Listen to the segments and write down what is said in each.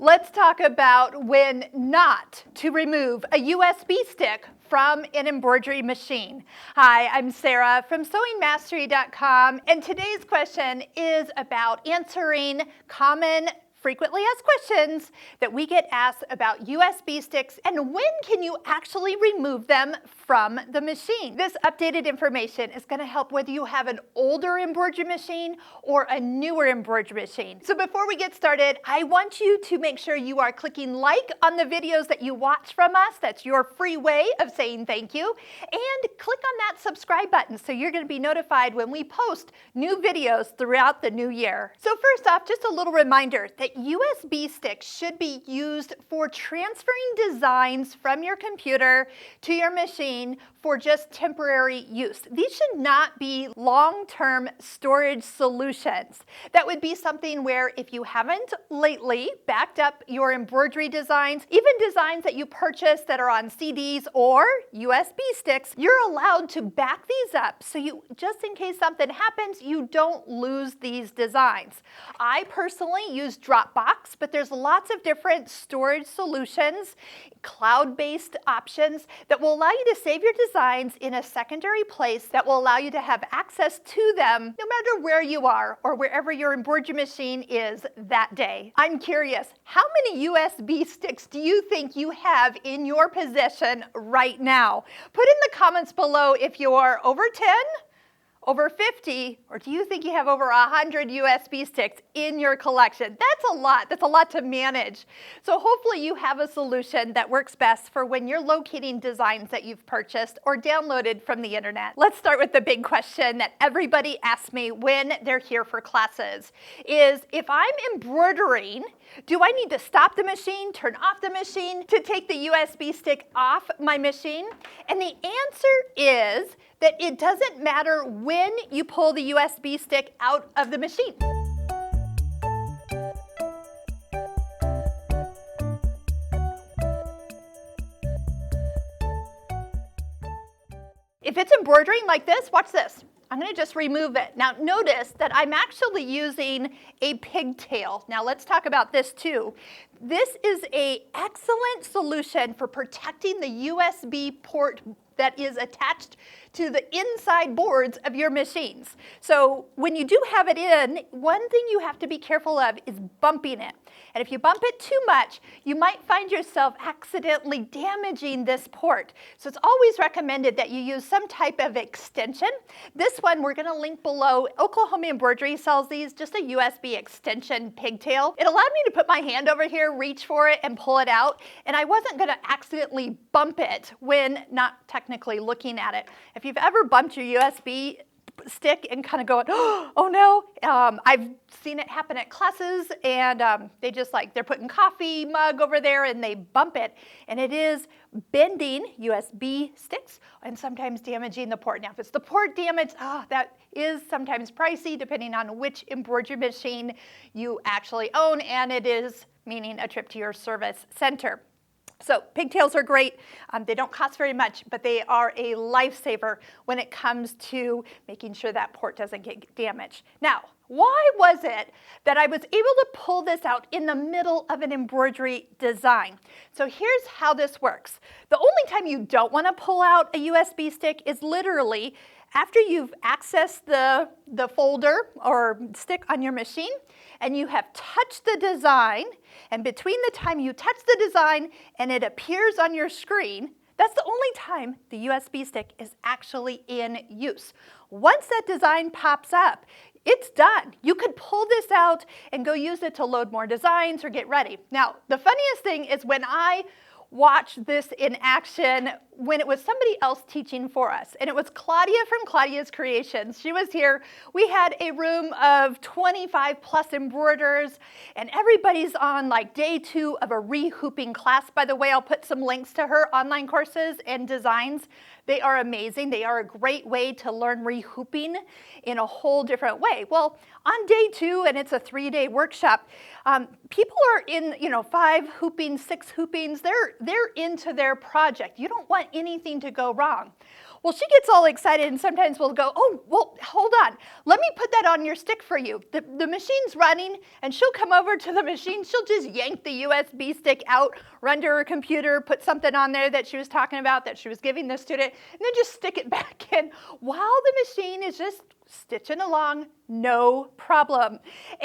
Let's talk about when not to remove a USB stick from an embroidery machine. Hi, I'm Sarah from sewingmastery.com, and today's question is about answering common frequently asked questions that we get asked about USB sticks and when can you actually remove them from the machine. This updated information is going to help whether you have an older embroidery machine or a newer embroidery machine. So before we get started, I want you to make sure you are clicking like on the videos that you watch from us. That's your free way of saying thank you. And click on that subscribe button so you're going to be notified when we post new videos throughout the new year. So first off, just a little reminder that USB sticks should be used for transferring designs from your computer to your machine for just temporary use. These should not be long-term storage solutions. That would be something where if you haven't lately backed up your embroidery designs, even designs that you purchased that are on CDs or USB sticks, you're allowed to back these up so you, just in case something happens, you don't lose these designs. I personally use Dropbox, but there's lots of different storage solutions, cloud-based options that will allow you to save your designs in a secondary place that will allow you to have access to them no matter where you are or wherever your embroidery machine is that day. I'm curious, how many USB sticks do you think you have in your possession right now? Put in the comments below if you're over 10, over 50, or do you think you have over 100 USB sticks in your collection? That's a lot. That's a lot to manage. So hopefully you have a solution that works best for when you're locating designs that you've purchased or downloaded from the internet. Let's start with the big question that everybody asks me when they're here for classes is, if I'm embroidering, do I need to stop the machine, turn off the machine to take the USB stick off my machine? And the answer is that it doesn't matter when you pull the USB stick out of the machine. If it's embroidering like this, watch this. I'm going to just remove it. Now notice that I'm actually using a pigtail. Now let's talk about this too. This is an excellent solution for protecting the USB port that is attached to the inside boards of your machines. So when you do have it in, one thing you have to be careful of is bumping it. And if you bump it too much, you might find yourself accidentally damaging this port. So it's always recommended that you use some type of extension. This one we're going to link below. Oklahoma Embroidery sells these, just a USB extension pigtail. It allowed me to put my hand over here, reach for it, and pull it out. And I wasn't going to accidentally bump it when not technically looking at it. If you've ever bumped your USB stick and kind of going, oh no, I've seen it happen at classes, and they're putting coffee mug over there and they bump it, and it is bending USB sticks and sometimes damaging the port. Now if it's the port damage, that is sometimes pricey depending on which embroidery machine you actually own, and it is meaning a trip to your service center. So pigtails are great. They don't cost very much, but they are a lifesaver when it comes to making sure that port doesn't get damaged. Now, why was it that I was able to pull this out in the middle of an embroidery design? So here's how this works. The only time you don't want to pull out a USB stick is literally after you've accessed the folder or stick on your machine and you have touched the design, and between the time you touch the design and it appears on your screen, that's the only time the USB stick is actually in use. Once that design pops up, it's done. You could pull this out and go use it to load more designs or get ready. Now, the funniest thing is when I watched this in action when it was somebody else teaching for us. And it was Claudia from Claudia's Creations. She was here. We had a room of 25 plus embroiderers, and everybody's on like day 2 of a re-hooping class. By the way, I'll put some links to her online courses and designs. They are amazing. They are a great way to learn re-hooping in a whole different way. Well, on day 2, and it's a 3-day workshop, people are in, 5 hoopings, 6 hoopings. They're into their project. You don't want anything to go wrong. Well, she gets all excited and sometimes we'll go, oh, well, hold on. Let me put that on your stick for you. The machine's running and she'll come over to the machine. She'll just yank the USB stick out, run to her computer, put something on there that she was talking about that she was giving the student, and then just stick it back in while the machine is just stitching along, no problem.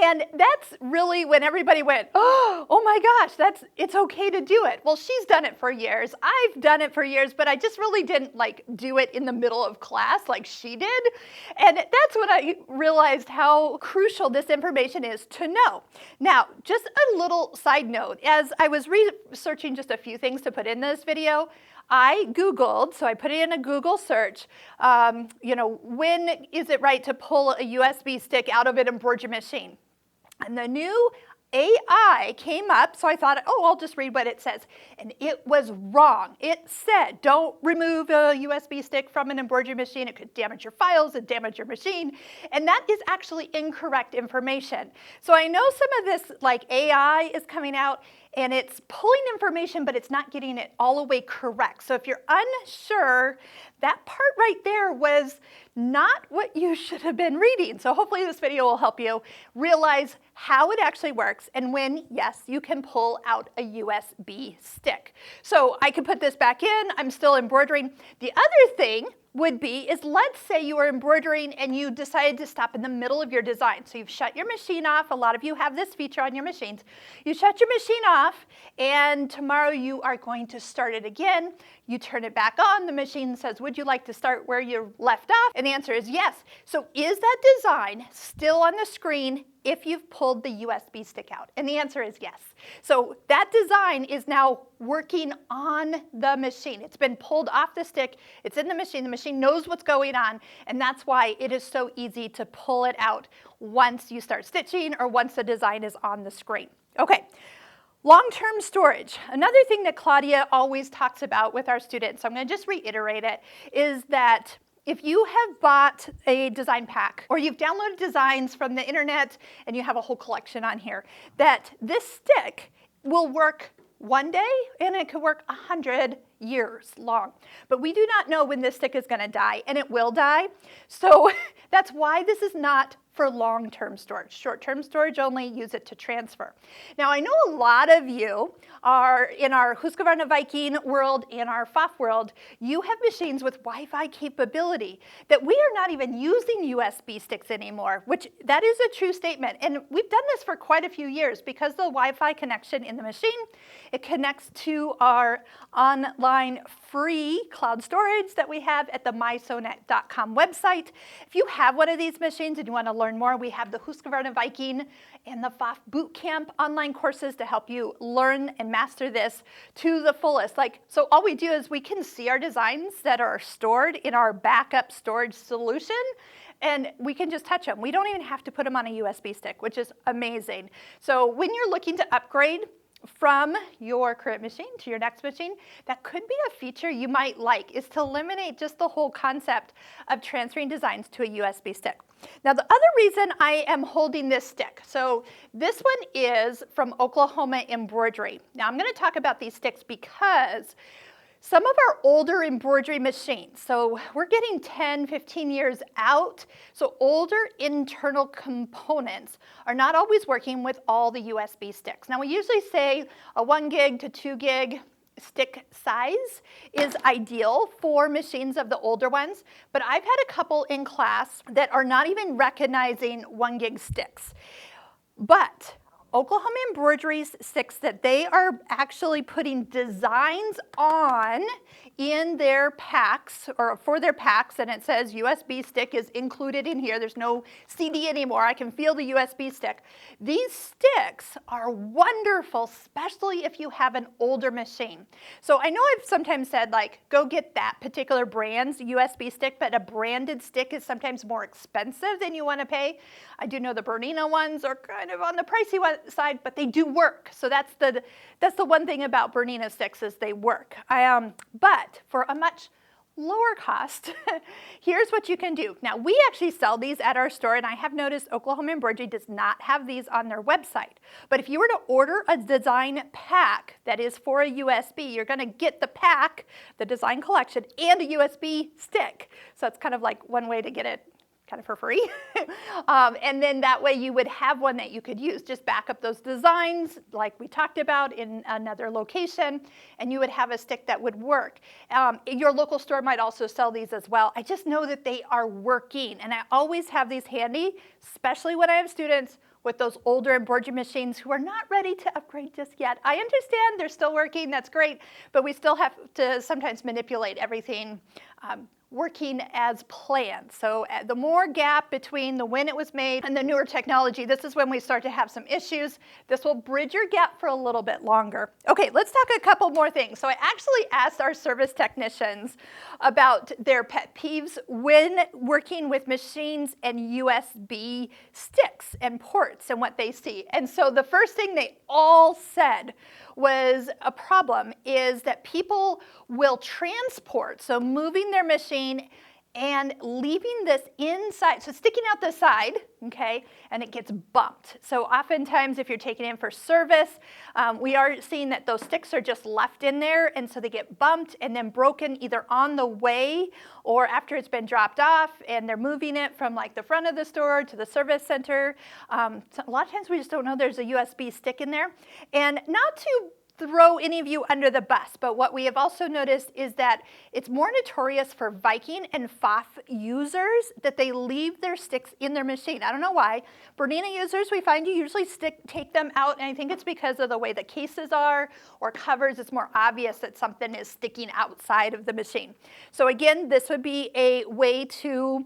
And that's really when everybody went, oh my gosh, it's okay to do it. Well, she's done it for years. I've done it for years, but I just really didn't like do it in the middle of class like she did. And that's when I realized how crucial this information is to know. Now, just a little side note, as I was researching just a few things to put in this video, I Googled, so I put it in a Google search, when is it right to pull a USB stick out of an embroidery machine? And the new AI came up, so I thought, oh, I'll just read what it says. And it was wrong. It said, don't remove a USB stick from an embroidery machine. It could damage your files and damage your machine. And that is actually incorrect information. So I know some of this like AI is coming out and it's pulling information, but it's not getting it all the way correct. So if you're unsure, that part right there was not what you should have been reading. So hopefully this video will help you realize how it actually works and when, yes, you can pull out a USB stick. So I can put this back in, I'm still embroidering. The other thing would be is let's say you are embroidering and you decided to stop in the middle of your design. So you've shut your machine off. A lot of you have this feature on your machines. You shut your machine off and tomorrow you are going to start it again. You turn it back on. The machine says, would you like to start where you left off? And the answer is yes. So is that design still on the screen if you've pulled the USB stick out? And the answer is yes. So that design is now working on the machine. It's been pulled off the stick. It's in the machine. The machine knows what's going on. And that's why it is so easy to pull it out once you start stitching or once the design is on the screen. Okay. Long-term storage. Another thing that Claudia always talks about with our students, so I'm going to just reiterate it, is that if you have bought a design pack or you've downloaded designs from the internet and you have a whole collection on here, that this stick will work one day and it could work 100 years long. But we do not know when this stick is going to die, and it will die. So that's why this is not for long-term storage. Short-term storage only, use it to transfer. Now, I know a lot of you are in our Husqvarna Viking world, in our FOF world, you have machines with Wi-Fi capability that we are not even using USB sticks anymore, which that is a true statement. And we've done this for quite a few years because the Wi-Fi connection in the machine, it connects to our online free cloud storage that we have at the mysonet.com website. If you have one of these machines and you want to learn more, we have the Husqvarna Viking and the FOF Bootcamp online courses to help you learn and master this to the fullest. So all we do is we can see our designs that are stored in our backup storage solution, and we can just touch them. We don't even have to put them on a USB stick, which is amazing. So when you're looking to upgrade from your current machine to your next machine, that could be a feature you might like, is to eliminate just the whole concept of transferring designs to a USB stick. Now, the other reason I am holding this stick, so this one is from Oklahoma Embroidery. Now, I'm going to talk about these sticks because some of our older embroidery machines, so we're getting 10, 15 years out, so older internal components are not always working with all the USB sticks. Now, we usually say a 1 gig to 2 gig stick size is ideal for machines of the older ones, but I've had a couple in class that are not even recognizing 1 gig sticks. But Oklahoma Embroidery's sticks that they are actually putting designs on in their packs, or for their packs, and it says USB stick is included in here. There's no CD anymore. I can feel the USB stick. These sticks are wonderful, especially if you have an older machine. So I know I've sometimes said, like, go get that particular brand's USB stick, but a branded stick is sometimes more expensive than you want to pay. I do know the Bernina ones are kind of on the pricey side, but they do work. So that's the one thing about Bernina sticks is they work. But for a much lower cost, here's what you can do. Now, we actually sell these at our store, and I have noticed Oklahoma Embroidery does not have these on their website. But if you were to order a design pack that is for a USB, you're going to get the pack, the design collection, and a USB stick. So it's kind of like one way to get it kind of for free. And then that way you would have one that you could use. Just back up those designs like we talked about in another location, and you would have a stick that would work. Your local store might also sell these as well. I just know that they are working, and I always have these handy, especially when I have students with those older embroidery machines who are not ready to upgrade just yet. I understand they're still working, that's great, but we still have to sometimes manipulate everything working as planned. So the more gap between the when it was made and the newer technology, this is when we start to have some issues. This will bridge your gap for a little bit longer. Okay, let's talk a couple more things. So I actually asked our service technicians about their pet peeves when working with machines and USB sticks and ports and what they see. And so the first thing they all said was a problem is that people will transport, so moving their machine and leaving this inside, so sticking out the side, okay, and it gets bumped. So oftentimes if you're taking it in for service, we are seeing that those sticks are just left in there, and so they get bumped and then broken either on the way or after it's been dropped off, and they're moving it from like the front of the store to the service center. So a lot of times we just don't know there's a USB stick in there. And not to throw any of you under the bus, but what we have also noticed is that it's more notorious for Viking and Pfaff users that they leave their sticks in their machine. I don't know why. Bernina users, we find you usually take them out, and I think it's because of the way the cases are or covers. It's more obvious that something is sticking outside of the machine. So again, this would be a way to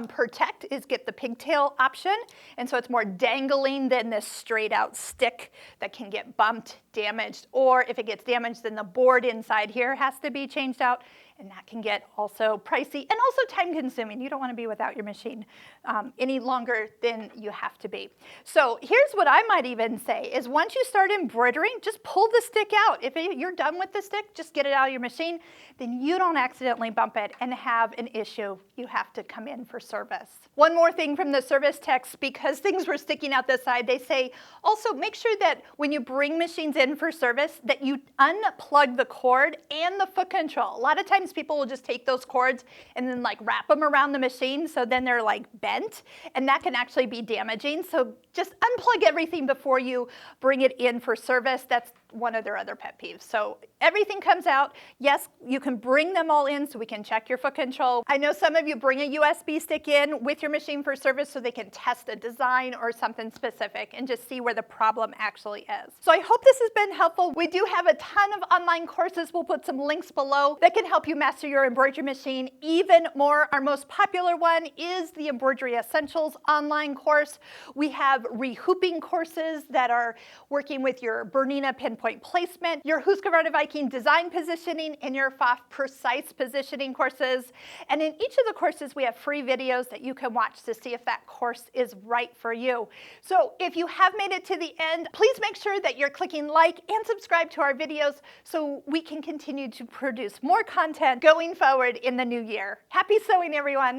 protect is get the pigtail option, and so it's more dangling than this straight out stick that can get bumped, damaged, or if it gets damaged then the board inside here has to be changed out, and that can get also pricey and also time consuming. You don't want to be without your machine any longer than you have to be. So here's what I might even say is once you start embroidering, just pull the stick out. If you're done with the stick, just get it out of your machine, then you don't accidentally bump it and have an issue you have to come in for service. One more thing from the service text, because things were sticking out the side, they say also make sure that when you bring machines in for service that you unplug the cord and the foot control. A lot of times people will just take those cords and then like wrap them around the machine, so then they're like bent, and that can actually be damaging. So just unplug everything before you bring it in for service. That's one of their other pet peeves. So everything comes out. Yes, you can bring them all in so we can check your foot control. I know some of you bring a USB stick in with your machine for service so they can test a design or something specific and just see where the problem actually is. So I hope this has been helpful. We do have a ton of online courses. We'll put some links below that can help you master your embroidery machine even more. Our most popular one is the Embroidery Essentials online course. We have rehooping courses that are working with your Bernina pinpoint placement, your Husqvarna Viking design positioning, and your Pfaff precise positioning courses. And in each of the courses, we have free videos that you can watch to see if that course is right for you. So if you have made it to the end, please make sure that you're clicking like and subscribe to our videos so we can continue to produce more content going forward in the new year. Happy sewing, everyone.